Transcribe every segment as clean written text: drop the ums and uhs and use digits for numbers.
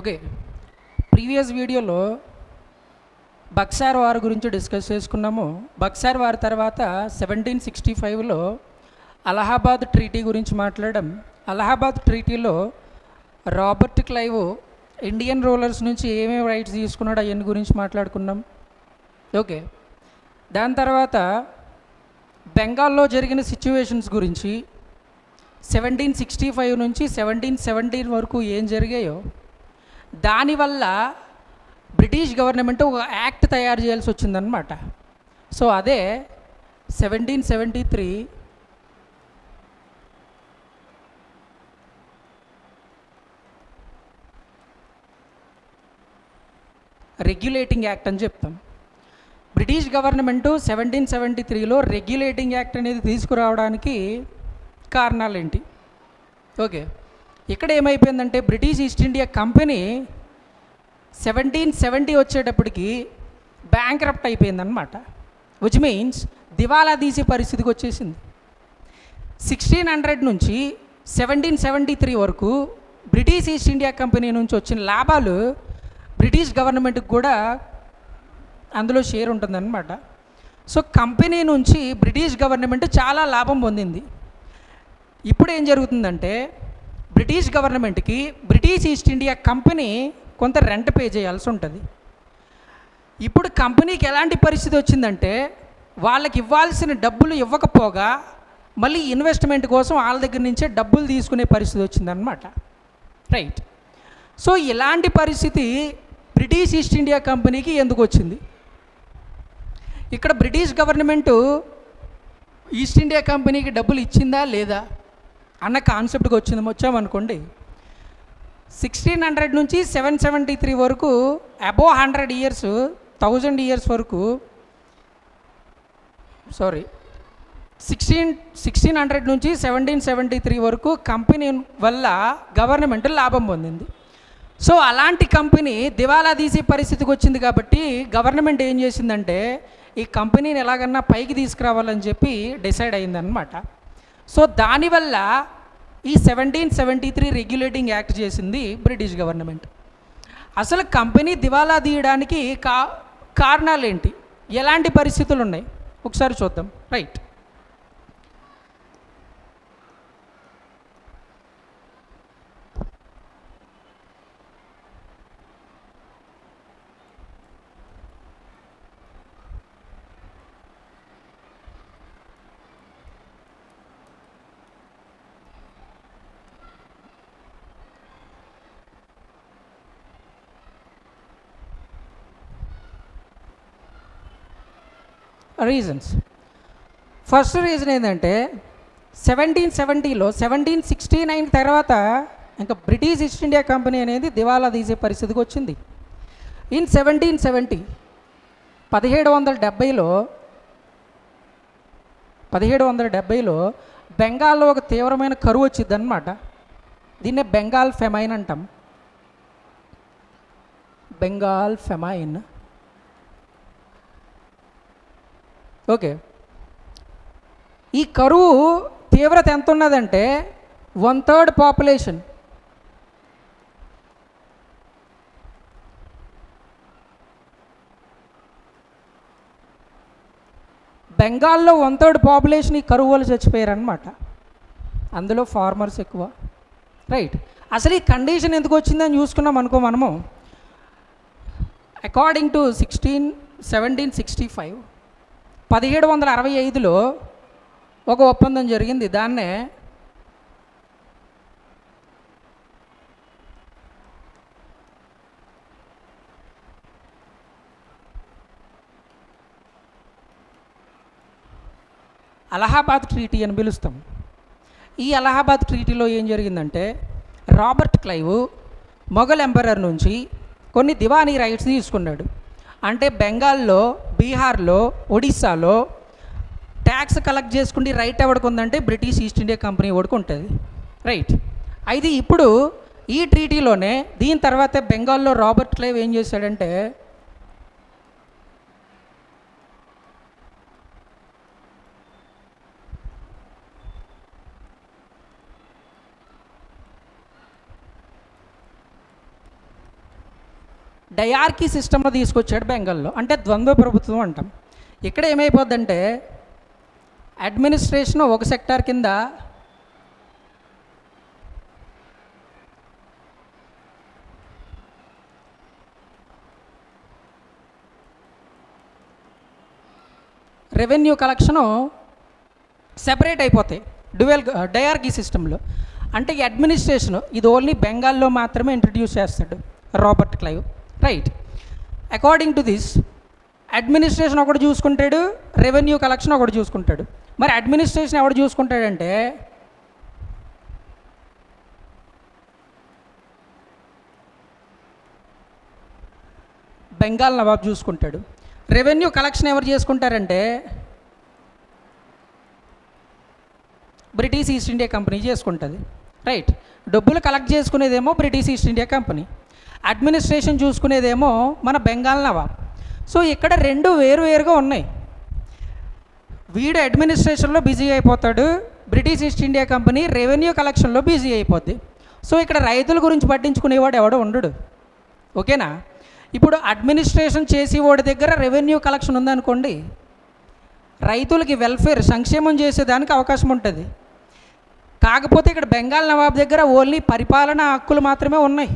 Okay, previous వీడియోలో Buxar war గురించి discuss చేసుకున్నాము. బక్సార్ వార్ తర్వాత 1765లో అలహాబాద్ ట్రీటీ గురించి మాట్లాడడం. అలహాబాద్ ట్రీటీలో రాబర్ట్ క్లైవ్ ఇండియన్ రూలర్స్ నుంచి ఏమేమి రైట్స్ తీసుకున్నాడు అవన్నీ గురించి మాట్లాడుకున్నాం. ఓకే, దాని తర్వాత బెంగాల్లో జరిగిన సిచ్యువేషన్స్ గురించి 1765 నుంచి 1717 వరకు ఏం జరిగాయో దానివల్ల బ్రిటిష్ గవర్నమెంట్ ఒక యాక్ట్ తయారు చేయాల్సి వచ్చిందనమాట. సో అదే 1773 రెగ్యులేటింగ్ యాక్ట్ అని చెప్తాం. బ్రిటిష్ గవర్నమెంటు 1773లో రెగ్యులేటింగ్ యాక్ట్ అనేది తీసుకురావడానికి కారణాలు ఏంటి? ఓకే, ఇక్కడ ఏమైపోయిందంటే బ్రిటిష్ ఈస్ట్ ఇండియా కంపెనీ 1770 వచ్చేటప్పటికి బ్యాంక్రప్ట్ అయిపోయిందనమాట. విచ్ మీన్స్ దివాలా తీసే పరిస్థితికి వచ్చేసింది. 1600 నుంచి 1773 వరకు బ్రిటిష్ ఈస్ట్ ఇండియా కంపెనీ నుంచి వచ్చిన లాభాలు బ్రిటిష్ గవర్నమెంట్కి కూడా అందులో షేర్ ఉంటుందన్నమాట. సో కంపెనీ నుంచి బ్రిటిష్ గవర్నమెంట్ చాలా లాభం పొందింది. ఇప్పుడు ఏం జరుగుతుందంటే బ్రిటిష్ గవర్నమెంట్కి బ్రిటిష్ ఈస్ట్ ఇండియా కంపెనీ కొంత రెంట్ పే చేయాల్సి ఉంటుంది. ఇప్పుడు కంపెనీకి ఎలాంటి పరిస్థితి వచ్చిందంటే వాళ్ళకి ఇవ్వాల్సిన డబ్బులు ఇవ్వకపోగా మళ్ళీ ఇన్వెస్ట్మెంట్ కోసం వాళ్ళ దగ్గర నుంచే డబ్బులు తీసుకునే పరిస్థితి వచ్చిందనమాట. రైట్. సో ఇలాంటి పరిస్థితి బ్రిటిష్ ఈస్ట్ ఇండియా కంపెనీకి ఎందుకు వచ్చింది? ఇక్కడ బ్రిటిష్ గవర్నమెంటు ఈస్ట్ ఇండియా కంపెనీకి డబ్బులు ఇచ్చిందా లేదా అన్న కాన్సెప్ట్కి వచ్చామనుకోండి. 1600 నుంచి 773 వరకు అబోవ్ 100 ఇయర్స్ 1000 ఇయర్స్ వరకు 1600 నుంచి 1773 వరకు కంపెనీ వల్ల గవర్నమెంట్ లాభం పొందింది. సో అలాంటి కంపెనీ దివాలా తీసే పరిస్థితికి వచ్చింది కాబట్టి గవర్నమెంట్ ఏం చేసిందంటే ఈ కంపెనీని ఎలాగన్నా పైకి తీసుకురావాలని చెప్పి డిసైడ్ అయిందనమాట. సో దానివల్ల ఈ 1773 రెగ్యులేటింగ్ యాక్ట్ చేసింది బ్రిటిష్ గవర్నమెంట్. అసలు కంపెనీ దివాలా తీయడానికి కారణాలు ఏంటి, ఎలాంటి పరిస్థితులు ఉన్నాయి ఒకసారి చూద్దాం. రైట్. రీజన్స్. ఫస్ట్ రీజన్ ఏంటంటే 1770లో 1769 తర్వాత ఇంకా బ్రిటిష్ ఈస్ట్ ఇండియా కంపెనీ అనేది దివాలా తీసే పరిస్థితికి వచ్చింది. ఇన్ 1770 1770లో బెంగాల్లో ఒక తీవ్రమైన కరువు వచ్చింది అనమాట. దీన్నే బెంగాల్ ఫెమైన్ అంటాం. బెంగాల్ ఫెమైన్. ఓకే, ఈ కరువు తీవ్రత ఎంత ఉన్నదంటే 1/3 పాపులేషన్. బెంగాల్లో 1/3 పాపులేషన్ ఈ కరువు వల్ల చచ్చిపోయారనమాట. అందులో ఫార్మర్స్ ఎక్కువ. రైట్. అసలు ఈ కండిషన్ ఎందుకు వచ్చిందని చూసుకున్నాం అనుకో మనము. అకార్డింగ్ టు 1765 1765లో ఒక ఒప్పందం జరిగింది. దాన్నే అలహాబాద్ ట్రీటీ అని పిలుస్తాం. ఈ అలహాబాద్ ట్రీటీలో ఏం జరిగిందంటే రాబర్ట్ క్లైవ్ మొఘల్ ఎంపరర్ నుంచి కొన్ని దివానీ రైట్స్ తీసుకున్నాడు. అంటే బెంగాల్లో, బీహార్లో, ఒడిస్సాలో ట్యాక్స్ కలెక్ట్ చేసుకుంటే రైట్ ఎవరికి ఉందంటే బ్రిటిష్ ఈస్ట్ ఇండియా కంపెనీ ఎవరికి ఉంటుంది. రైట్. అయితే ఇప్పుడు ఈ ట్రీటీలోనే దీని తర్వాత బెంగాల్లో రాబర్ట్ క్లైవ్ ఏం చేశాడంటే డయార్కీ సిస్టమ్ తీసుకొచ్చాడు బెంగాల్లో, అంటే ద్వంద్వ ప్రభుత్వం అంటాం. ఇక్కడ ఏమైపోద్దంటే అడ్మినిస్ట్రేషన్ ఒక సెక్టార్ కింద, రెవెన్యూ కలెక్షను సెపరేట్ అయిపోతాయి డయార్కీ సిస్టంలో. అంటే ఈ అడ్మినిస్ట్రేషన్ ఇది ఓన్లీ బెంగాల్లో మాత్రమే ఇంట్రడ్యూస్ చేస్తాడు Robert Clive, right. According to this administration ఒకటి చూసుకుంటాడు, రెవెన్యూ కలెక్షన్ ఒకటి చూసుకుంటాడు. మరి అడ్మినిస్ట్రేషన్ ఎవడు చూసుకుంటాడంటే బెంగాల్ నవాబ్ చూసుకుంటాడు. రెవెన్యూ కలెక్షన్ ఎవరు చేసుకుంటారంటే బ్రిటిష్ ఈస్ట్ ఇండియా కంపెనీ చేసుకుంటుంది, రైట్. డబ్బులు కలెక్ట్ చేసుకునేదేమో British East India Company, administration చూసుకునేదేమో మన బెంగాల్ నవాబ్. సో ఇక్కడ రెండు వేరువేరుగా ఉన్నాయి. వీడు అడ్మినిస్ట్రేషన్లో బిజీ అయిపోతాడు, British East India Company revenue కలెక్షన్లో బిజీ అయిపోద్ది. సో ఇక్కడ రైతుల గురించి పట్టించుకునేవాడు ఎవడో ఉండడు, ఓకేనా. ఇప్పుడు అడ్మినిస్ట్రేషన్ చేసేవాడి దగ్గర రెవెన్యూ కలెక్షన్ ఉందనుకోండి, రైతులకి వెల్ఫేర్ సంక్షేమం చేసేదానికి అవకాశం ఉంటుంది. కాకపోతే ఇక్కడ బెంగాల్ నవాబ్ దగ్గర ఓన్లీ పరిపాలనా హక్కులు మాత్రమే ఉన్నాయి,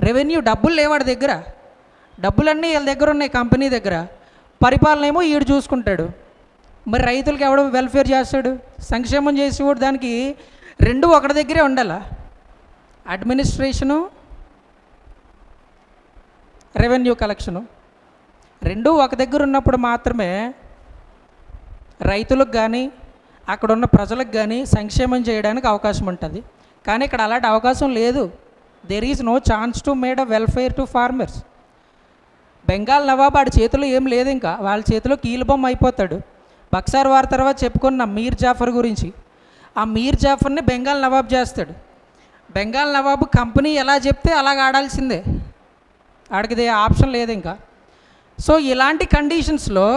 రెవెన్యూ డబ్బులు లేవాడి దగ్గర. డబ్బులన్నీ వీళ్ళ దగ్గర ఉన్నాయి కంపెనీ దగ్గర, పరిపాలన ఏమో ఈడు చూసుకుంటాడు. మరి రైతులకి ఎవడో వెల్ఫేర్ చేస్తాడు, సంక్షేమం చేసేవాడు. దానికి రెండు ఒకటి దగ్గరే ఉండాల, అడ్మినిస్ట్రేషను రెవెన్యూ కలెక్షను రెండు ఒక దగ్గర ఉన్నప్పుడు మాత్రమే రైతులకు కానీ అక్కడ ఉన్న ప్రజలకు కానీ సంక్షేమం చేయడానికి అవకాశం ఉంటుంది. కానీ ఇక్కడ అలాంటి అవకాశం లేదు. There is no chance to made a welfare to farmers. Bengal nawab వాడి చేతిలో ఏం లేదు, ఇంకా వాళ్ళ చేతిలో కీలుబొమ్మ అయిపోతాడు. బక్సార్ వార్ తర్వాత చెప్పుకున్న మీర్ జాఫర్ గురించి, ఆ మీర్ జాఫర్ని బెంగాల్ నవాబ్ చేస్తాడు. బెంగాల్ నవాబు కంపెనీ ఎలా చెప్తే అలాగ ఆడాల్సిందే, ఆడికిదే ఆప్షన్ లేదు ఇంకా. సో ఇలాంటి కండిషన్స్లో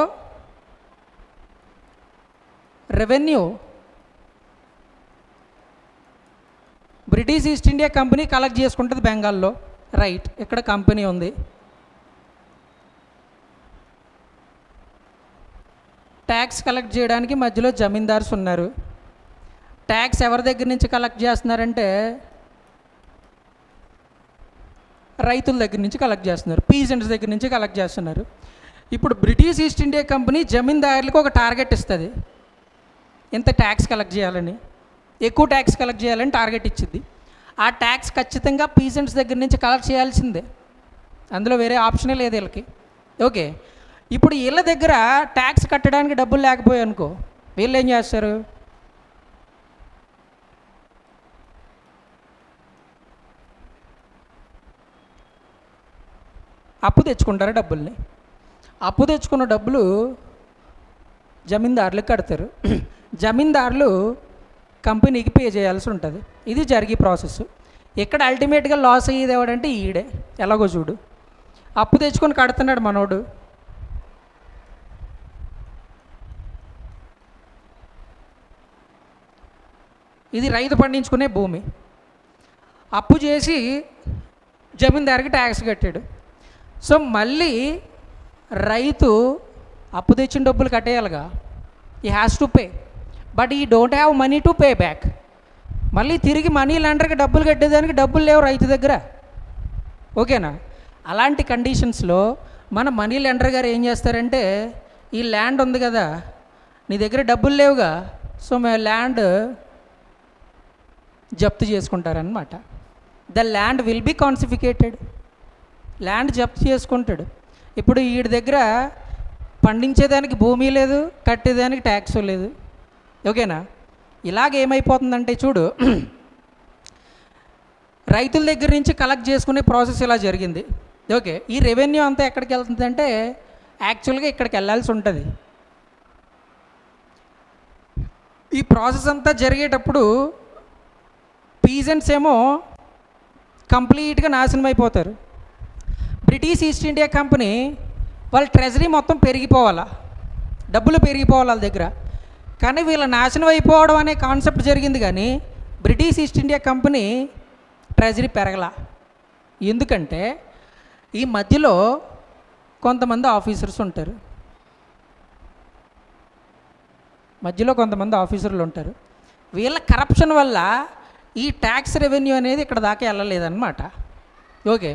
revenue British East India company collect చేసుకుంటుంది బెంగాల్లో, రైట్. ఇక్కడ కంపెనీ ఉంది, ట్యాక్స్ కలెక్ట్ చేయడానికి మధ్యలో జమీందార్స్ ఉన్నారు. ట్యాక్స్ ఎవరి దగ్గర నుంచి కలెక్ట్ చేస్తున్నారంటే రైతుల దగ్గర నుంచి కలెక్ట్ చేస్తున్నారు, పీజెంట్స్ దగ్గర నుంచి కలెక్ట్ చేస్తున్నారు. ఇప్పుడు బ్రిటిష్ ఈస్ట్ ఇండియా కంపెనీ జమీందారులకు ఒక టార్గెట్ ఇస్తుంది, ఎంత ట్యాక్స్ కలెక్ట్ చేయాలని, ఎక్కువ ట్యాక్స్ కలెక్ట్ చేయాలని టార్గెట్ ఇచ్చింది. ఆ ట్యాక్స్ ఖచ్చితంగా పీజెంట్స్ దగ్గర నుంచి కలెక్ట్ చేయాల్సిందే, అందులో వేరే ఆప్షనే లేదు వీళ్ళకి, ఓకే. ఇప్పుడు వీళ్ళ దగ్గర ట్యాక్స్ కట్టడానికి డబ్బులు లేకపోయాయి అనుకో, వీళ్ళు ఏం చేస్తారు, అప్పు తెచ్చుకుంటారు డబ్బుల్ని. అప్పు తెచ్చుకున్న డబ్బులు జమీందారులకు కడతారు, జమీందారులు కంపెనీకి పే చేయాల్సి ఉంటుంది. ఇది జరిగే ప్రాసెస్. ఇక్కడ అల్టిమేట్గా లాస్ అయ్యేది ఎవడంటే ఈడే. ఎలాగో చూడు, అప్పు తెచ్చుకొని కడుతున్నాడు మనోడు, ఇది రైతు పండించుకునే భూమి, అప్పు చేసి జమీందారుకి ట్యాక్స్ కట్టాడు. సో మళ్ళీ రైతు అప్పు తెచ్చిన డబ్బులు కట్టేయాలిగా, ఈ హ్యాస్ టు పే, బట్ ఈ don't have money to pay back. మళ్ళీ తిరిగి మనీ లెండర్కి డబ్బులు కట్టేదానికి డబ్బులు లేవు రైతు దగ్గర, ఓకేనా. అలాంటి కండిషన్స్లో మన మనీ లెండర్ గారు ఏం చేస్తారంటే, ఈ ల్యాండ్ ఉంది కదా నీ దగ్గర డబ్బులు లేవుగా, సో మేము ల్యాండ్ జప్తు చేసుకుంటారనమాట. The land will be confiscated, land జప్తు చేసుకుంటాడు. ఇప్పుడు వీడి దగ్గర పండించేదానికి భూమి లేదు, కట్టేదానికి ట్యాక్స్ లేదు, ఓకేనా. ఇలాగేమైపోతుందంటే చూడు, రైతుల దగ్గర నుంచి కలెక్ట్ చేసుకునే ప్రాసెస్ ఇలా జరిగింది, ఓకే. ఈ రెవెన్యూ అంతా ఎక్కడికి వెళ్తుందంటే యాక్చువల్గా ఇక్కడికి వెళ్ళాల్సి ఉంటుంది. ఈ ప్రాసెస్ అంతా జరిగేటప్పుడు పీజెంట్స్ ఏమో కంప్లీట్గా నాశనం అయిపోతారు. బ్రిటిష్ ఈస్ట్ ఇండియా కంపెనీ వాళ్ళ ట్రెజరీ మొత్తం పెరిగిపోవాలా, డబ్బులు పెరిగిపోవాలి వాళ్ళ దగ్గర. కానీ వీళ్ళ నాశనం అయిపోవడం అనే కాన్సెప్ట్ జరిగింది, కానీ British East India Company treasury పెరగల. ఎందుకంటే ఈ మధ్యలో కొంతమంది ఆఫీసర్స్ ఉంటారు, ఆఫీసర్లు ఉంటారు. వీళ్ళ కరప్షన్ వల్ల ఈ ట్యాక్స్ రెవెన్యూ అనేది ఇక్కడ దాకా వెళ్ళలేదన్నమాట. ఓకే,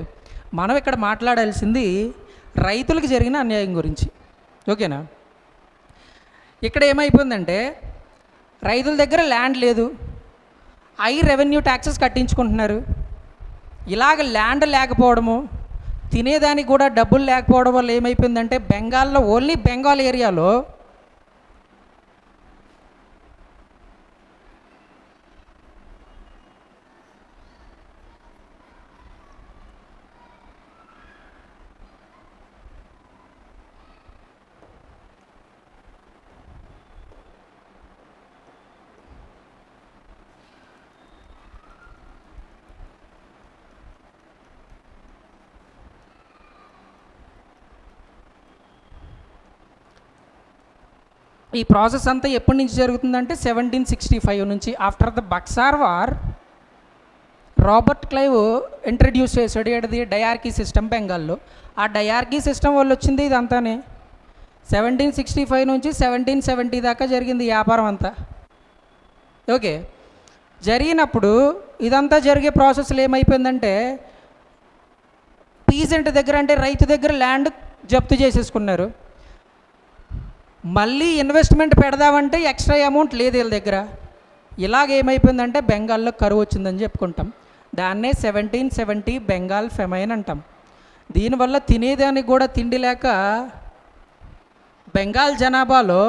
మనం ఇక్కడ మాట్లాడాల్సింది రైతులకు జరిగిన అన్యాయం గురించి. ఓకేనా? ఇక్కడ ఏమైపోయిందంటే రైతుల దగ్గర ల్యాండ్ లేదు, హై రెవెన్యూ ట్యాక్సెస్ కట్టించుకుంటున్నారు. ఇలాగ ల్యాండ్ లేకపోవడము, తినేదానికి కూడా డబ్బులు లేకపోవడం వల్ల ఏమైపోయిందంటే బెంగాల్లో, ఓన్లీ బెంగాల్ ఏరియాలో ఈ ప్రాసెస్ అంతా ఎప్పటి నుంచి జరుగుతుందంటే 1765 నుంచి. After the Buxar war Robert Clive introduce చేశాడు ఏడది డయార్కీ సిస్టమ్ బెంగాల్లో. ఆ డయార్కీ సిస్టమ్ వల్ల వచ్చింది ఇదంతానే. 1765 నుంచి 1770 దాకా జరిగింది వ్యాపారం అంతా. ఓకే, జరిగినప్పుడు ఇదంతా జరిగే ప్రాసెస్లో ఏమైపోయిందంటే పీజెంట్ దగ్గర, అంటే రైతు దగ్గర ల్యాండ్ జప్తు చేసేసుకున్నారు. మళ్ళీ ఇన్వెస్ట్మెంట్ పెడదామంటే ఎక్స్ట్రా అమౌంట్ లేదు వీళ్ళ దగ్గర. ఇలాగేమైపోయిందంటే బెంగాల్లో కరువు వచ్చిందని చెప్పుకుంటాం. దాన్నే 1770 బెంగాల్ ఫెమైన్ అంటాం. దీనివల్ల తినేదానికి కూడా తిండి లేక బెంగాల్ జనాభాలో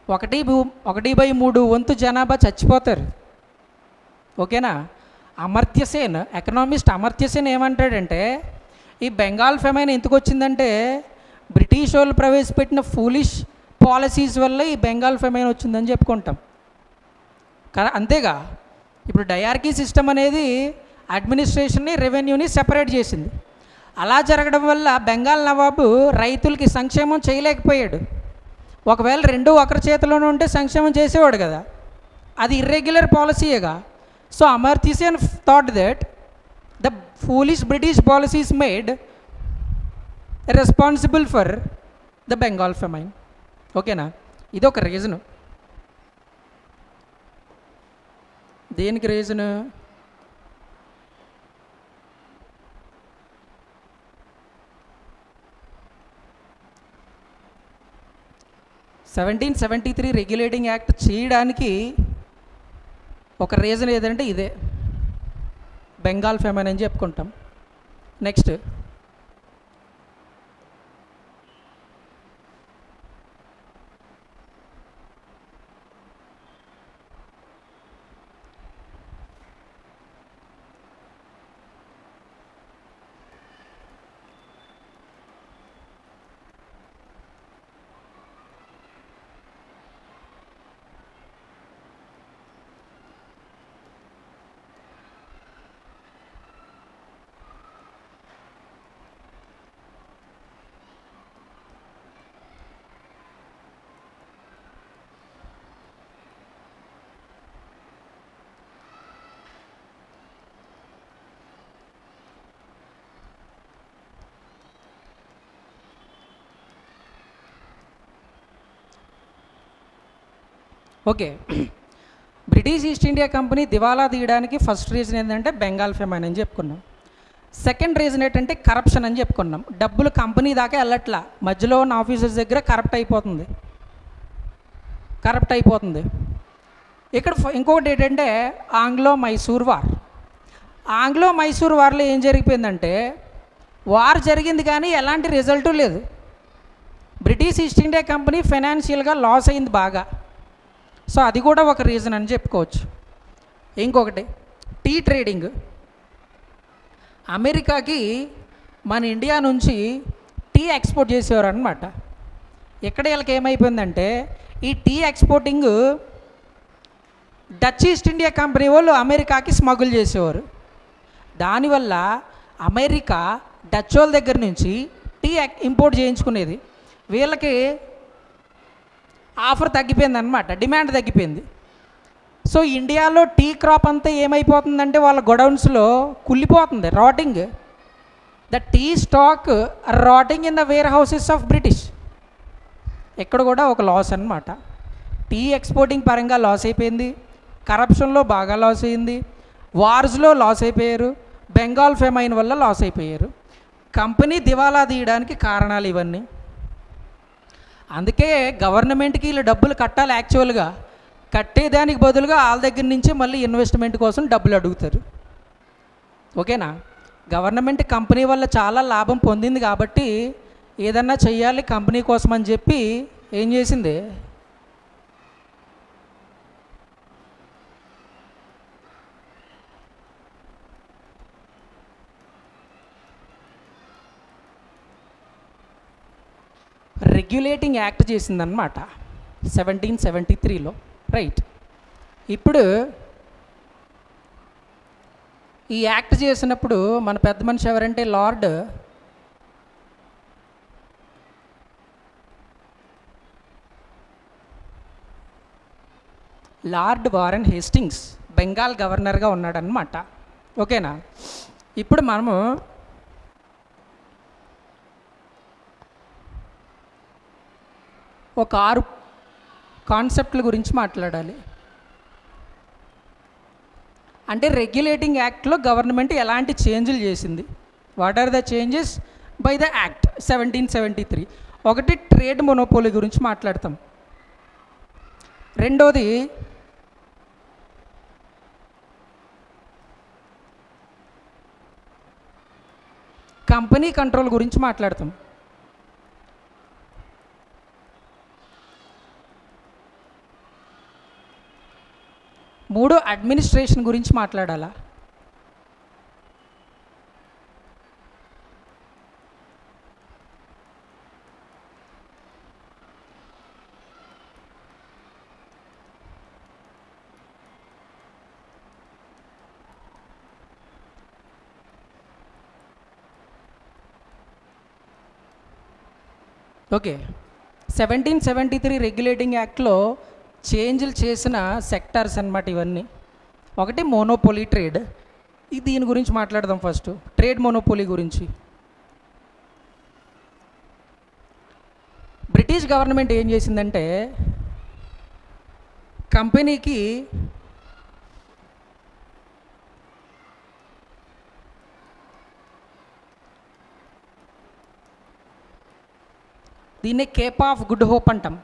1/3 వంతు జనాభా చచ్చిపోతారు. ఓకేనా? అమర్త్యసేన్, ఎకనామిస్ట్ అమర్త్యసేన్ ఏమంటాడంటే ఈ బెంగాల్ ఫెమైన్ ఎందుకు వచ్చిందంటే బ్రిటిష్ వాళ్ళు ప్రవేశపెట్టిన ఫూలిష్ పాలసీస్ వల్ల ఈ బెంగాల్ ఫెమైన్ వచ్చిందని చెప్పుకుంటాం కదా. అంతేగా, ఇప్పుడు డయార్కీ సిస్టమ్ అనేది అడ్మినిస్ట్రేషన్ని, రెవెన్యూని సెపరేట్ చేసింది. అలా జరగడం వల్ల బెంగాల్ నవాబు రైతులకి సంక్షేమం చేయలేకపోయాడు. ఒకవేళ రెండు ఒకరి చేతిలోనే ఉంటే సంక్షేమం చేసేవాడు కదా, అది ఇర్రెగ్యులర్ పాలసీయేగా. So Amartya Sen thought that the foolish British policies made responsible for the Bengal famine. ఓకేనా? ఇది ఒక రీజను. దేనికి రీజను? (1773) రెగ్యులేటింగ్ యాక్ట్ చేయడానికి ఒక రీజన్ ఏదంటే ఇదే, బెంగాల్ ఫెమైన్ అని చెప్పుకుంటాం. Next, okay, British East India company దివాలా తీయడానికి ఫస్ట్ రీజన్ ఏంటంటే బెంగాల్ ఫెమైన్ అని చెప్పుకున్నాం. సెకండ్ రీజన్ ఏంటంటే కరప్షన్ అని చెప్పుకున్నాం. డబ్బులు కంపెనీ దాకా వెళ్ళట్లా, మధ్యలో ఉన్న ఆఫీసర్స్ దగ్గర కరప్ట్ అయిపోతుంది. ఇక్కడ ఇంకొకటి ఏంటంటే ఆంగ్లో మైసూర్ వార్లో ఏం జరిగిపోయిందంటే వార్ జరిగింది కానీ ఎలాంటి రిజల్టు లేదు. బ్రిటిష్ ఈస్ట్ ఇండియా కంపెనీ ఫైనాన్షియల్గా లాస్ అయింది బాగా. సో అది కూడా ఒక రీజన్ అని చెప్పుకోవచ్చు. ఇంకొకటి టీ ట్రేడింగ్. అమెరికాకి మన ఇండియా నుంచి టీ ఎక్స్పోర్ట్ చేసేవారు అనమాట. ఇక్కడ వీళ్ళకి ఏమైపోయిందంటే ఈ tea exporting Dutch East India company వాళ్ళు అమెరికాకి స్మగుల్ చేసేవారు. దానివల్ల అమెరికా డచ్ వాళ్ళ దగ్గర నుంచి టీ ఇంపోర్ట్ చేయించుకునేది. వీళ్ళకి ఆఫర్ తగ్గిపోయింది అనమాట, డిమాండ్ తగ్గిపోయింది. సో ఇండియాలో టీ క్రాప్ అంతా ఏమైపోతుందంటే వాళ్ళ గొడౌన్స్లో కుళ్ళిపోతుంది, rotting. The tea stock rotting in the warehouses of British. ఇక్కడ కూడా ఒక లాస్ అన్నమాట. టీ ఎక్స్పోర్టింగ్ పరంగా లాస్ అయిపోయింది, కరప్షన్లో బాగా లాస్ అయింది, వార్స్లో లాస్ అయిపోయారు, బెంగాల్ ఫెమైన్ వల్ల లాస్ అయిపోయారు. కంపెనీ దివాలా తీయడానికి కారణాలు ఇవన్నీ. అందుకే గవర్నమెంట్కి వీళ్ళు డబ్బులు కట్టాలి. యాక్చువల్గా కట్టేదానికి బదులుగా వాళ్ళ దగ్గర నుంచి మళ్ళీ ఇన్వెస్ట్మెంట్ కోసం డబ్బులు అడుగుతారు. ఓకేనా? గవర్నమెంట్ కంపెనీ వల్ల చాలా లాభం పొందింది కాబట్టి ఏదన్నా చెయ్యాలి కంపెనీ కోసం అని చెప్పి ఏం చేసింది, రెగ్యులేటింగ్ యాక్ట్ చేసిందనమాట 1773లో. రైట్. ఇప్పుడు ఈ యాక్ట్ చేసినప్పుడు మన పెద్ద మనిషి ఎవరంటే లార్డ్ వారెన్ హేస్టింగ్స్ బెంగాల్ గవర్నర్గా ఉన్నాడనమాట. ఓకేనా? ఇప్పుడు మనము ఒక 6 కాన్సెప్ట్ల గురించి మాట్లాడాలి. అంటే రెగ్యులేటింగ్ యాక్ట్లో గవర్నమెంట్ ఎలాంటి చేంజ్లు చేసింది, what are the changes by the act 1773. ఒకటి, ట్రేడ్ మొనోపోలీ గురించి మాట్లాడతాం. రెండోది కంపెనీ కంట్రోల్ గురించి మాట్లాడతాం. మూడో, అడ్మినిస్ట్రేషన్ గురించి మాట్లాడాలా. ఓకే. 1773 రెగ్యులేటింగ్ యాక్ట్లో చేంజ్లు చేసిన సెక్టార్స్ అన్నమాట ఇవన్నీ. ఒకటి మోనోపోలీ ట్రేడ్. దీని గురించి మాట్లాడదాం. ఫస్ట్ ట్రేడ్ మోనోపోలీ గురించి. బ్రిటిష్ గవర్నమెంట్ ఏం చేసిందంటే కంపెనీకి దీన్ని కేప్ ఆఫ్ గుడ్ హోప్ అంటాం.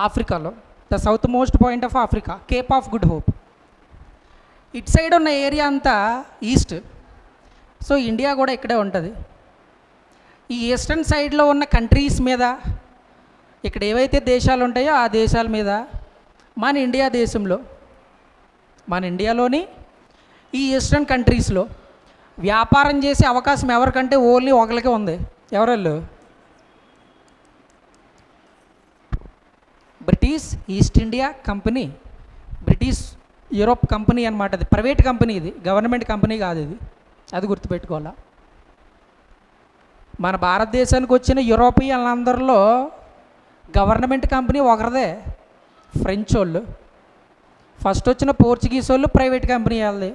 ఆఫ్రికాలో the south most point of Africa, Cape of good hope. ఇటు సైడ్ ఉన్న ఏరియా అంతా ఈస్ట్. సో ఇండియా కూడా ఇక్కడే ఉంటుంది. ఈ ఈస్టర్న్ సైడ్లో ఉన్న కంట్రీస్ మీద, ఇక్కడ ఏవైతే దేశాలు ఉంటాయో ఆ దేశాల మీద మన ఇండియా దేశంలో, మన ఇండియాలోని ఈ ఈస్టర్న్ కంట్రీస్లో వ్యాపారం చేసే అవకాశం ఎవరికంటే ఓన్లీ ఒకరికే ఉంది. ఎవరెళ్ళు? British East India company, British Europe company అనమాట. అది ప్రైవేట్ కంపెనీ, ఇది గవర్నమెంట్ కంపెనీ కాదు. అది గుర్తుపెట్టుకోవాలా. మన భారతదేశానికి వచ్చిన యూరోపియన్లందరిలో గవర్నమెంట్ కంపెనీ ఒకరిదే, ఫ్రెంచ్ వాళ్ళు. ఫస్ట్ వచ్చిన పోర్చుగీస్ వాళ్ళు ప్రైవేట్ కంపెనీ వాళ్ళది,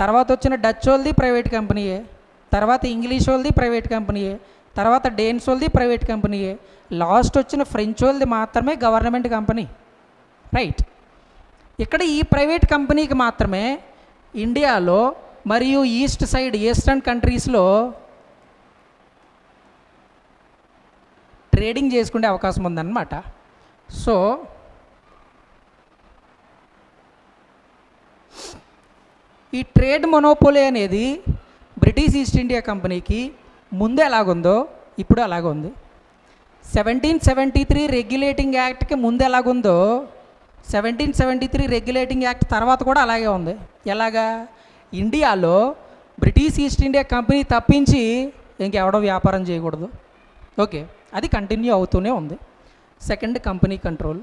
తర్వాత వచ్చిన డచ్ వాళ్ళది ప్రైవేట్ కంపెనీయే, తర్వాత ఇంగ్లీష్ వాళ్ళది ప్రైవేట్ కంపెనీయే, తర్వాత డేన్స్ వాళ్ళది ప్రైవేట్ కంపెనీయే, లాస్ట్ వచ్చిన ఫ్రెంచ్ వాళ్ళది మాత్రమే గవర్నమెంట్ కంపెనీ. రైట్. ఇక్కడ ఈ ప్రైవేట్ కంపెనీకి మాత్రమే ఇండియాలో మరియు ఈస్ట్ సైడ్ ఈస్టర్న్ కంట్రీస్లో ట్రేడింగ్ చేసుకునే అవకాశం ఉందన్నమాట. సో ఈ ట్రేడ్ మొనోపోలీ అనేది బ్రిటిష్ ఈస్ట్ ఇండియా కంపెనీకి ముందు ఎలాగుందో ఇప్పుడు అలాగ ఉంది. 1773 రెగ్యులేటింగ్ యాక్ట్కి ముందు ఎలాగుందో 1773 రెగ్యులేటింగ్ యాక్ట్ తర్వాత కూడా అలాగే ఉంది. ఎలాగా? ఇండియాలో బ్రిటిష్ ఈస్ట్ ఇండియా కంపెనీ తప్పించి ఇంకెవడో వ్యాపారం చేయకూడదు. ఓకే, అది కంటిన్యూ అవుతూనే ఉంది. Second, company control.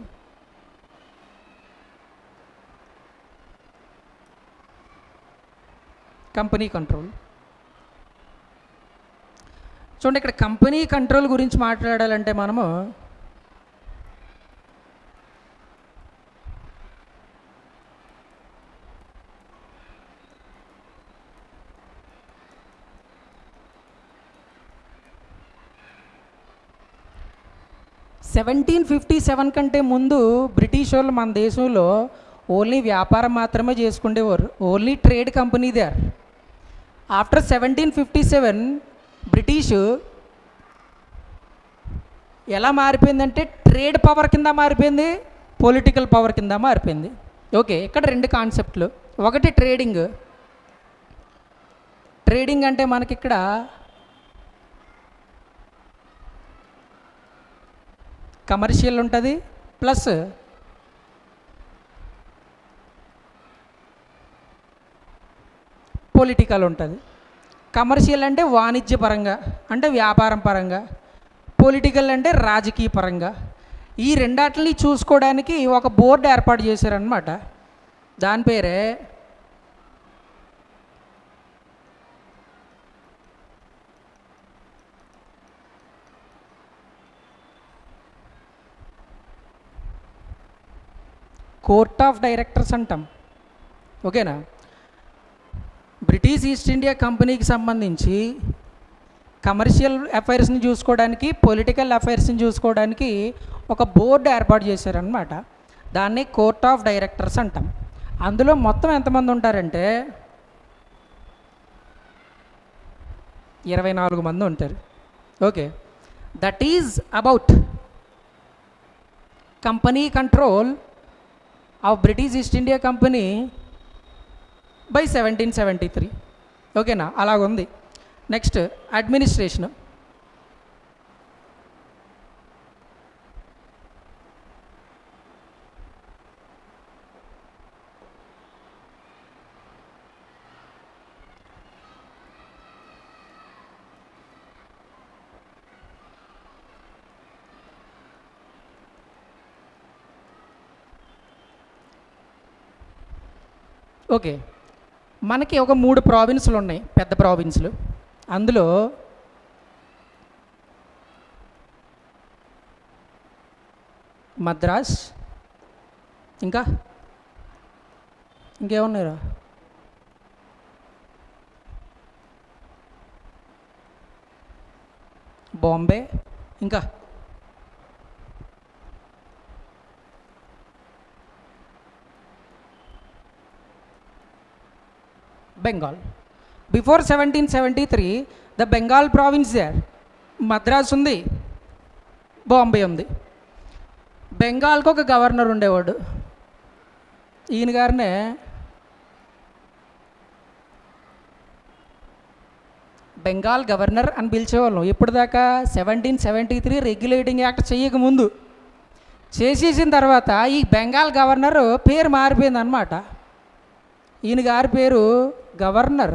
Company control చూడండి. ఇక్కడ కంపెనీ కంట్రోల్ గురించి మాట్లాడాలంటే మనము 1757 కంటే ముందు బ్రిటిష్ వాళ్ళు మన దేశంలో ఓన్లీ వ్యాపారం మాత్రమే చేసుకునేవారు, only trade company they are. After 1757 British ఎలా మారిపోయిందంటే ట్రేడ్ పవర్ కింద మారిపోయింది, పొలిటికల్ పవర్ కింద మారిపోయింది. ఓకే, ఇక్కడ రెండు కాన్సెప్ట్లు. ఒకటి ట్రేడింగ్. ట్రేడింగ్ అంటే మనకి ఇక్కడ కమర్షియల్ ఉంటుంది, ప్లస్ పొలిటికల్ ఉంటుంది. కమర్షియల్ అంటే వాణిజ్యపరంగా, అంటే వ్యాపారం పరంగా. పొలిటికల్ అంటే రాజకీయ పరంగా. ఈ రెండాటిని చూసుకోవడానికి ఒక బోర్డు ఏర్పాటు చేశారనమాట. దాని పేరే కోర్ట్ ఆఫ్ డైరెక్టర్స్ అంటాం. ఓకేనా. బ్రిటిష్ ఈస్ట్ ఇండియా కంపెనీకి సంబంధించి కమర్షియల్ అఫైర్స్ని చూసుకోవడానికి, పొలిటికల్ అఫైర్స్ని చూసుకోవడానికి ఒక బోర్డు ఏర్పాటు చేశారనమాట. దాన్ని కోర్ట్ ఆఫ్ డైరెక్టర్స్ అంటాం. అందులో మొత్తం ఎంతమంది ఉంటారంటే 24 మంది ఉంటారు. Okay, that is about company control of British East India company by 1773. ఓకేనా, అలాగుంది. Next administration. ఓకే, మనకి ఒక 3 ప్రావిన్సులు ఉన్నాయి, పెద్ద ప్రావిన్సులు. అందులో మద్రాస్, ఇంకేమున్నాయిరా, బాంబే, ఇంకా Bengal. Before 1773 the Bengal province there. Madras ఉంది, బాంబే ఉంది. బెంగాల్కి ఒక గవర్నర్ ఉండేవాడు. ఈయన గారినే బెంగాల్ గవర్నర్ అని పిలిచేవాళ్ళం. ఎప్పుడు దాకా 1773 రెగ్యులేటింగ్ యాక్ట్ చేయకముందు. చేసేసిన తర్వాత ఈ బెంగాల్ గవర్నర్ పేరు మారిపోయింది అనమాట. ఈయన గారి పేరు governor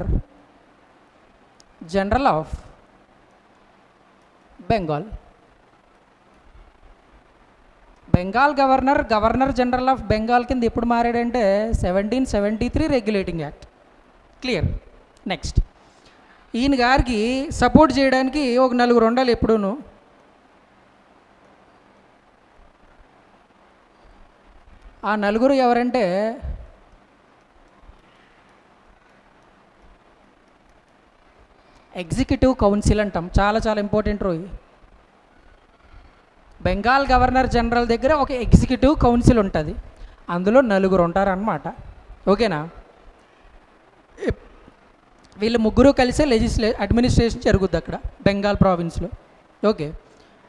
general of Bengal. Bengal governor general of Bengal కింద ఎప్పుడు మారాడంటే 1773 రెగ్యులేటింగ్ యాక్ట్. క్లియర్. నెక్స్ట్, ఈయన గారికి సపోర్ట్ చేయడానికి ఒక 4 ఉండాలి ఎప్పుడూను. ఆ 4 ఎవరంటే ఎగ్జిక్యూటివ్ కౌన్సిల్ అంటాం. చాలా చాలా ఇంపార్టెంట్ రోయ్. బెంగాల్ గవర్నర్ జనరల్ దగ్గర ఒక ఎగ్జిక్యూటివ్ కౌన్సిల్ ఉంటుంది, అందులో 4 ఉంటారన్నమాట. ఓకేనా. వీళ్ళు 3 కలిసే అడ్మినిస్ట్రేషన్ జరుగుద్ది అక్కడ బెంగాల్ ప్రావిన్స్లో. ఓకే,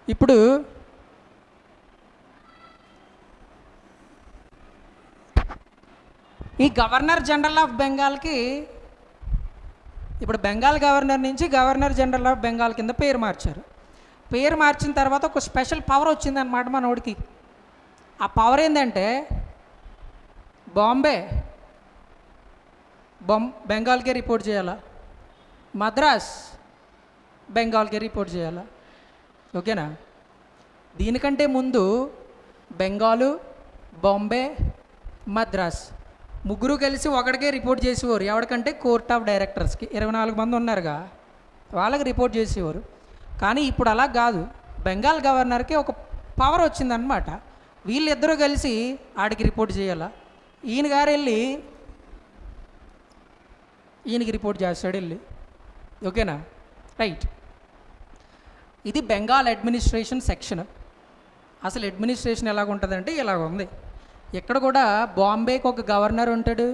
ఇప్పుడు ఈ గవర్నర్ జనరల్ ఆఫ్ బెంగాల్కి ఇప్పుడు బెంగాల్ గవర్నర్ నుంచి గవర్నర్ జనరల్ ఆఫ్ బెంగాల్ కింద పేరు మార్చారు. పేరు మార్చిన తర్వాత ఒక స్పెషల్ పవర్ వచ్చిందనమాట మనోడికి. ఆ పవర్ ఏంటంటే బాంబే బెంగాల్కే రిపోర్ట్ చేయాలా, మద్రాస్ బెంగాల్కే రిపోర్ట్ చేయాలా. ఓకేనా. దీనికంటే ముందు బెంగాలు, బాంబే, మద్రాస్ 3 కలిసి ఒకడికే రిపోర్ట్ చేసేవారు. ఎవరికంటే కోర్ట్ ఆఫ్ డైరెక్టర్స్కి. 24 మంది ఉన్నారుగా, వాళ్ళకి రిపోర్ట్ చేసేవారు. కానీ ఇప్పుడు అలా కాదు, బెంగాల్ గవర్నర్కి ఒక పవర్ వచ్చిందనమాట. వీళ్ళిద్దరూ కలిసి ఆడికి రిపోర్ట్ చేయాలా. ఈయన గారు వెళ్ళి ఈయనకి రిపోర్ట్ చేస్తాడు వెళ్ళి. ఓకేనా, రైట్. ఇది బెంగాల్ అడ్మినిస్ట్రేషన్ సెక్షన్. అసలు అడ్మినిస్ట్రేషన్ ఎలాగ ఉంటుందంటే ఇలాగ ఉంది. ఇక్కడ కూడా బాంబేకి ఒక గవర్నర్ ఉంటాడు,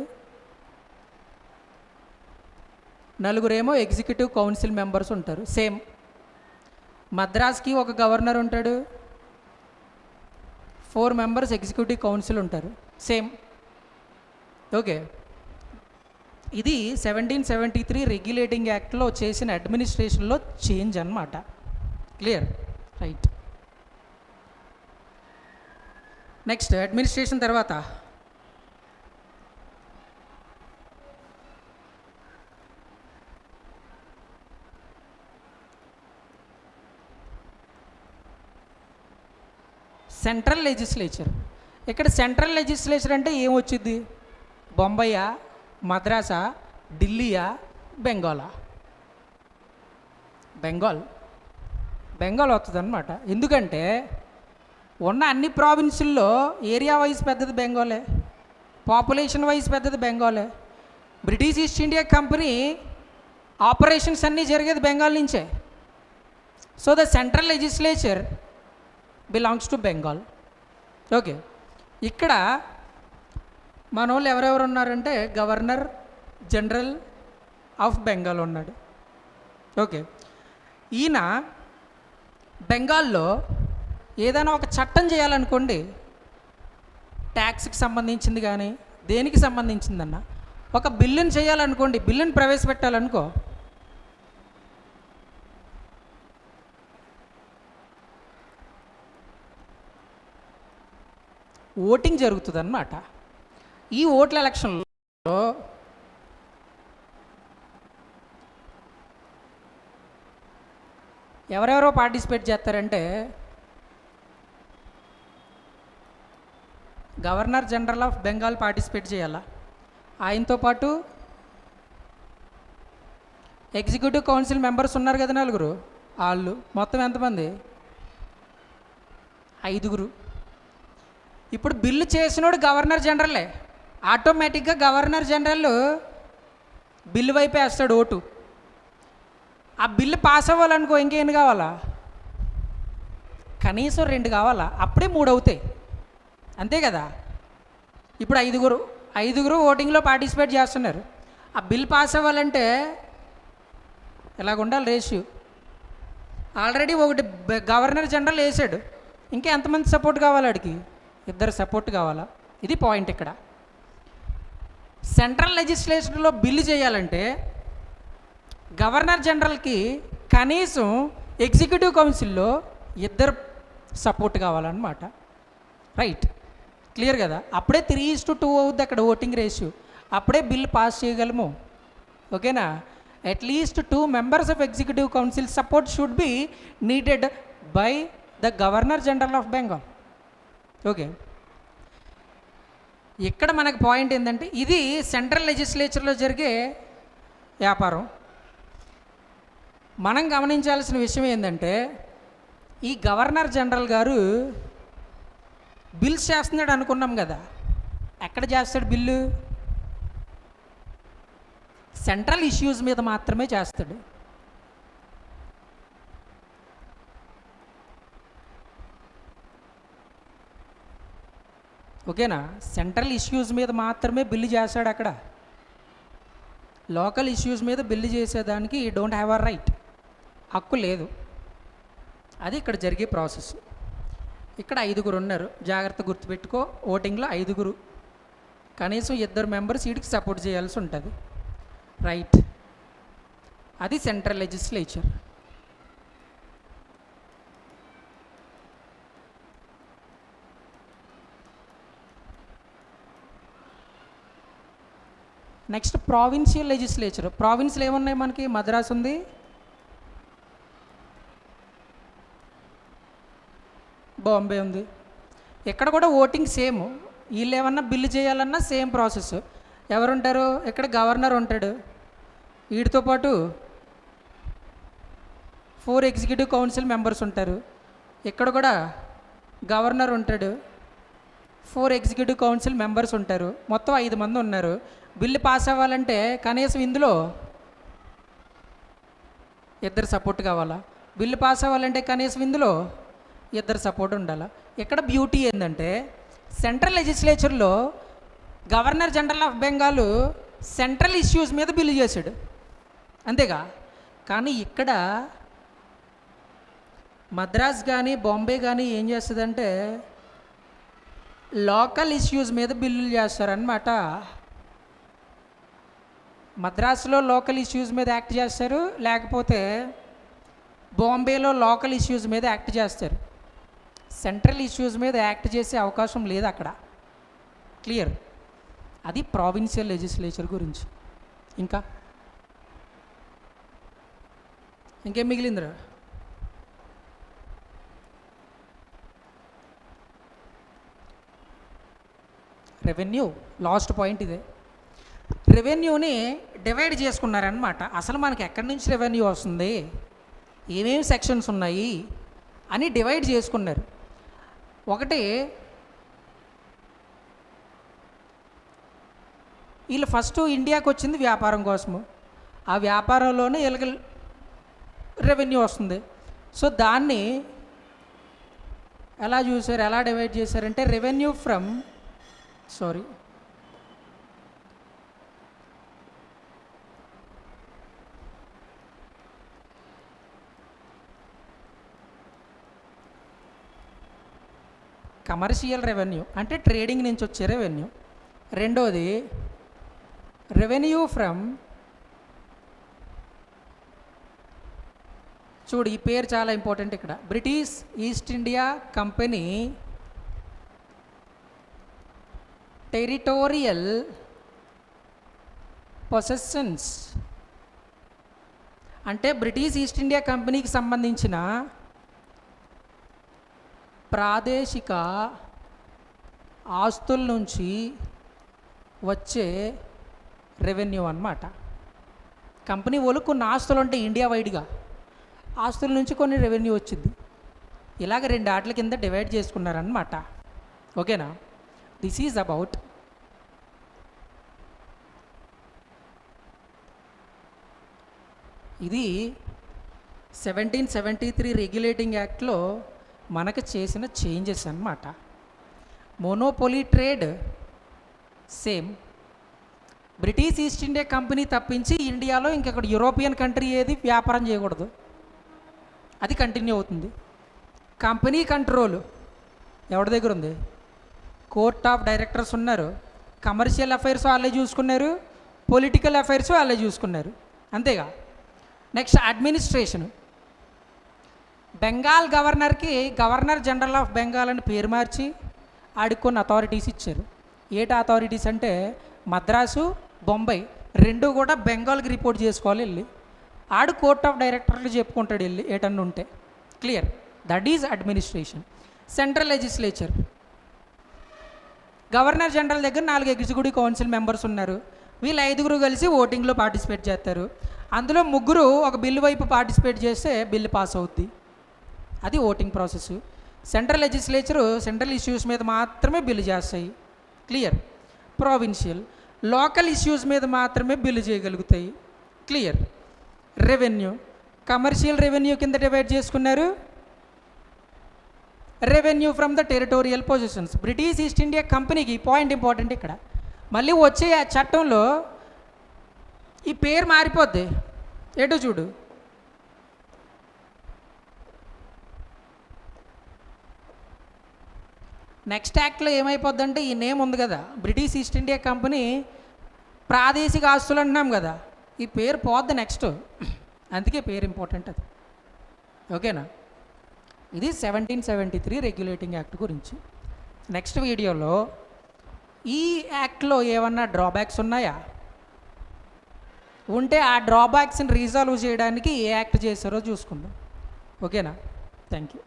నలుగురేమో ఎగ్జిక్యూటివ్ కౌన్సిల్ మెంబర్స్ ఉంటారు సేమ్. మద్రాస్కి ఒక గవర్నర్ ఉంటాడు, 4 మెంబర్స్ ఎగ్జిక్యూటివ్ కౌన్సిల్ ఉంటారు సేమ్. ఓకే, ఇది 1773 రెగ్యులేటింగ్ యాక్ట్లో చేసిన అడ్మినిస్ట్రేషన్లో చేంజ్ అన్నమాట. క్లియర్? రైట్. నెక్స్ట్ అడ్మినిస్ట్రేషన్ తర్వాత సెంట్రల్ లెజిస్లేచర్. ఇక్కడ సెంట్రల్ లెజిస్లేచర్ అంటే ఏమొచ్చింది? బొంబాయా, మద్రాసా, ఢిల్లీయా, బెంగాలా? బెంగాల్ వస్తుంది అనమాట. ఎందుకంటే ఉన్న అన్ని ప్రావిన్సుల్లో ఏరియా వైజ్ పెద్దది బెంగాలే, పాపులేషన్ వైజ్ పెద్దది బెంగాలే. British East India company operations అన్నీ జరిగేది బెంగాల్ నుంచే. So the central legislature belongs to Bengal. Okay, ఇక్కడ మన వాళ్ళు ఎవరెవరు ఉన్నారంటే గవర్నర్ జనరల్ ఆఫ్ బెంగాల్ ఉన్నాడు. ఓకే, ఈయన బెంగాల్లో ఏదైనా ఒక చట్టం చేయాలనుకోండి, ట్యాక్స్కి సంబంధించింది కానీ దేనికి సంబంధించిందన్న ఒక బిల్లుని చేయాలనుకోండి, బిల్లుని ప్రవేశపెట్టాలనుకో, ఓటింగ్ జరుగుతుంది అన్నమాట. ఈ ఓట్ల ఎలక్షన్లో ఎవరెవరో పార్టిసిపేట్ చేస్తారంటే governor general of Bengal participate చేయాలా, ఆయనతో పాటు ఎగ్జిక్యూటివ్ కౌన్సిల్ మెంబర్స్ ఉన్నారు కదా 4, వాళ్ళు మొత్తం ఎంతమంది? 5. ఇప్పుడు బిల్లు చేసినోడు గవర్నర్ జనరలే. ఆటోమేటిక్గా గవర్నర్ జనరల్ బిల్లు వైపే వేస్తాడు ఓటు. ఆ బిల్లు పాస్ అవ్వాలనుకో ఇంకేం కావాలా? కనీసం 2 కావాలా, అప్పుడే 3 అవుతాయి, అంతే కదా. ఇప్పుడు 5 ఓటింగ్లో పార్టిసిపేట్ చేస్తున్నారు. ఆ బిల్ పాస్ అవ్వాలంటే ఎలాగ ఉండాలి రేషియో? ఆల్రెడీ ఒకటి గవర్నర్ జనరల్ వేసాడు, ఇంకా ఎంతమంది సపోర్ట్ కావాలి? వాడికి 2 సపోర్ట్ కావాలా? ఇది పాయింట్ ఇక్కడ. సెంట్రల్ లెజిస్లేచర్లో బిల్లు చేయాలంటే గవర్నర్ జనరల్కి కనీసం ఎగ్జిక్యూటివ్ కౌన్సిల్లో 2 సపోర్ట్ కావాలన్నమాట. రైట్, క్లియర్ కదా. అప్పుడే 3:2 అవుద్ది అక్కడ ఓటింగ్ రేషియో, అప్పుడే బిల్ పాస్ చేయగలము. ఓకేనా? At least 2 members of executive council support should be needed by the governor general of Bengal. Okay, ఇక్కడ మనకు పాయింట్ ఏంటంటే ఇది సెంట్రల్ లెజిస్లేచర్లో జరిగే వ్యాపారం. మనం గమనించాల్సిన విషయం ఏంటంటే ఈ గవర్నర్ జనరల్ గారు బిల్స్ చేస్తున్నాడు అనుకున్నాం కదా, ఎక్కడ చేస్తాడు బిల్లు? సెంట్రల్ ఇష్యూస్ మీద మాత్రమే చేస్తాడు. ఓకేనా? సెంట్రల్ ఇష్యూస్ మీద మాత్రమే బిల్లు చేస్తాడు. అక్కడ లోకల్ ఇష్యూస్ మీద బిల్లు చేసేదానికి ఈ డోంట్ హ్యావ్ అ రైట్, హక్కు లేదు. అది ఇక్కడ జరిగే ప్రాసెస్. ఇక్కడ 5 ఉన్నారు, జాగ్రత్త గుర్తుపెట్టుకో. ఓటింగ్లో 5, కనీసం 2 మెంబర్స్ వీటికి సపోర్ట్ చేయాల్సి ఉంటుంది. రైట్, అది central legislature. Next provincial legislature. ప్రావిన్స్లు ఏమున్నాయి మనకి? మద్రాస్ ఉంది, బాంబే ఉంది. ఇక్కడ కూడా ఓటింగ్ సేమ్. వీళ్ళు ఏమన్నా బిల్లు చేయాలన్నా సేమ్ ప్రాసెస్. ఎవరుంటారు ఇక్కడ? గవర్నర్ ఉంటాడు, వీటితో పాటు 4 ఎగ్జిక్యూటివ్ కౌన్సిల్ మెంబర్స్ ఉంటారు. ఇక్కడ కూడా గవర్నర్ ఉంటాడు, 4 ఎగ్జిక్యూటివ్ కౌన్సిల్ మెంబర్స్ ఉంటారు. మొత్తం 5 మంది ఉన్నారు. బిల్లు పాస్ అవ్వాలంటే కనీసం ఇందులో 2 సపోర్ట్ కావాలా? బిల్లు పాస్ అవ్వాలంటే కనీసం ఇందులో ఇద్దరు సపోర్ట్ ఉండాలి. ఇక్కడ బ్యూటీ ఏంటంటే సెంట్రల్ లెజిస్లేచర్లో governor general of Bengal central issues మీద బిల్లు చేశాడు అంతేగా. కానీ ఇక్కడ మద్రాస్ కానీ బాంబే కానీ ఏం చేస్తుందంటే లోకల్ ఇష్యూస్ మీద బిల్లులు చేస్తారనమాట. మద్రాసులో లోకల్ ఇష్యూస్ మీద యాక్ట్ చేస్తారు, లేకపోతే బాంబేలో లోకల్ ఇష్యూస్ మీద యాక్ట్ చేస్తారు. సెంట్రల్ ఇష్యూస్ మీద యాక్ట్ చేసే అవకాశం లేదు అక్కడ. క్లియర్? అది ప్రావిన్షియల్ లెజిస్లేచర్ గురించి. ఇంకేం మిగిలిందిరా? రెవెన్యూ లాస్ట్ పాయింట్ ఇదే. రెవెన్యూని డివైడ్ చేసుకున్నారనమాట. అసలు మనకి ఎక్కడి నుంచి రెవెన్యూ వస్తుంది, ఏమేమి సెక్షన్స్ ఉన్నాయి అని డివైడ్ చేసుకున్నారు. ఒకటి, వీళ్ళు ఫస్ట్ ఇండియాకి వచ్చింది వ్యాపారం కోసము. ఆ వ్యాపారంలోనే వీళ్ళకి రెవెన్యూ వస్తుంది. సో దాన్ని ఎలా చూసారు, ఎలా డివైడ్ చేశారంటే రెవెన్యూ ఫ్రమ్ కమర్షియల్ రెవెన్యూ అంటే ట్రేడింగ్ నుంచి వచ్చే రెవెన్యూ. రెండోది రెవెన్యూ ఫ్రమ్, చూడు ఈ పేరు చాలా ఇంపార్టెంట్ ఇక్కడ, British East India company territorial possessions. అంటే బ్రిటిష్ ఈస్ట్ ఇండియా కంపెనీకి సంబంధించిన ప్రాదేశిక ఆస్తుల నుంచి వచ్చే రెవెన్యూ అన్నమాట. కంపెనీ వాళ్ళు కొన్ని ఆస్తులు ఉంటాయి ఇండియా వైడ్గా, ఆస్తుల నుంచి కొన్ని రెవెన్యూ వచ్చింది. ఇలాగ రెండు ఆటల కింద డివైడ్ చేసుకున్నారన్నమాట. ఓకేనా? దిస్ ఈజ్ అబౌట్ ఇది 1773 రెగ్యులేటింగ్ యాక్ట్లో మనకు చేసిన చేంజెస్ అన్నమాట. Monopoly trade same, British East India company తప్పించి ఇండియాలో ఇంకొకటి యూరోపియన్ కంట్రీ ఏది వ్యాపారం చేయకూడదు, అది కంటిన్యూ అవుతుంది. కంపెనీ కంట్రోల్ ఎవరి దగ్గర ఉంది? కోర్ట్ ఆఫ్ డైరెక్టర్స్ ఉన్నారు. కమర్షియల్ అఫైర్స్ వాళ్ళే చూసుకున్నారు, పొలిటికల్ అఫైర్స్ వాళ్ళే చూసుకున్నారు, అంతేగా. Next administration. బెంగాల్ గవర్నర్కి గవర్నర్ జనరల్ ఆఫ్ బెంగాల్ అని పేరు మార్చి ఆడికి కొన్ని అథారిటీస్ ఇచ్చారు. ఏటి అథారిటీస్ అంటే మద్రాసు, బొంబాయి రెండు కూడా బెంగాల్కి రిపోర్ట్ చేసుకోవాలి వెళ్ళి. ఆడు కోర్ట్ ఆఫ్ డైరెక్టర్లు చెప్పుకుంటాడు వెళ్ళి ఏటన్నా ఉంటే. Clear? That is administration. Central legislature, governor general దగ్గర 4 ఎగ్జిక్యూటివ్ కౌన్సిల్ మెంబర్స్ ఉన్నారు. వీళ్ళు 5 కలిసి ఓటింగ్లో పార్టిసిపేట్ చేస్తారు. అందులో 3 ఒక బిల్లు వైపు పార్టిసిపేట్ చేస్తే బిల్లు పాస్ అవుద్ది. అది voting process. Central legislature central issues మీద మాత్రమే బిల్లు చేస్తాయి. క్లియర్? ప్రావిన్షియల్ లోకల్ ఇష్యూస్ మీద మాత్రమే బిల్లు చేయగలుగుతాయి. క్లియర్? రెవెన్యూ కమర్షియల్ రెవెన్యూ కింద డివైడ్ చేసుకున్నారు. Revenue from the territorial positions. British East India కంపెనీకి పాయింట్ ఇంపార్టెంట్ ఇక్కడ. మళ్ళీ వచ్చే ఆ చట్టంలో ఈ పేరు మారిపోద్ది. ఏటో చూడు, నెక్స్ట్ యాక్ట్లో ఏమైపోద్దంటే ఈ నేమ్ ఉంది కదా, బ్రిటిష్ ఈస్ట్ ఇండియా కంపెనీ ప్రాదేశిక ఆస్తులు అంటున్నాం కదా, ఈ పేరు పోద్ది నెక్స్ట్. అందుకే పేరు ఇంపార్టెంట్ అది. ఓకేనా? ఇది 1773 రెగ్యులేటింగ్ యాక్ట్ గురించి. నెక్స్ట్ వీడియోలో ఈ యాక్ట్లో ఏమన్నా డ్రాబ్యాక్స్ ఉన్నాయా, ఉంటే ఆ డ్రాబ్యాక్స్ని రీజాల్వ్ చేయడానికి ఏ యాక్ట్ చేశారో చూసుకుందాం. ఓకేనా? Thank you.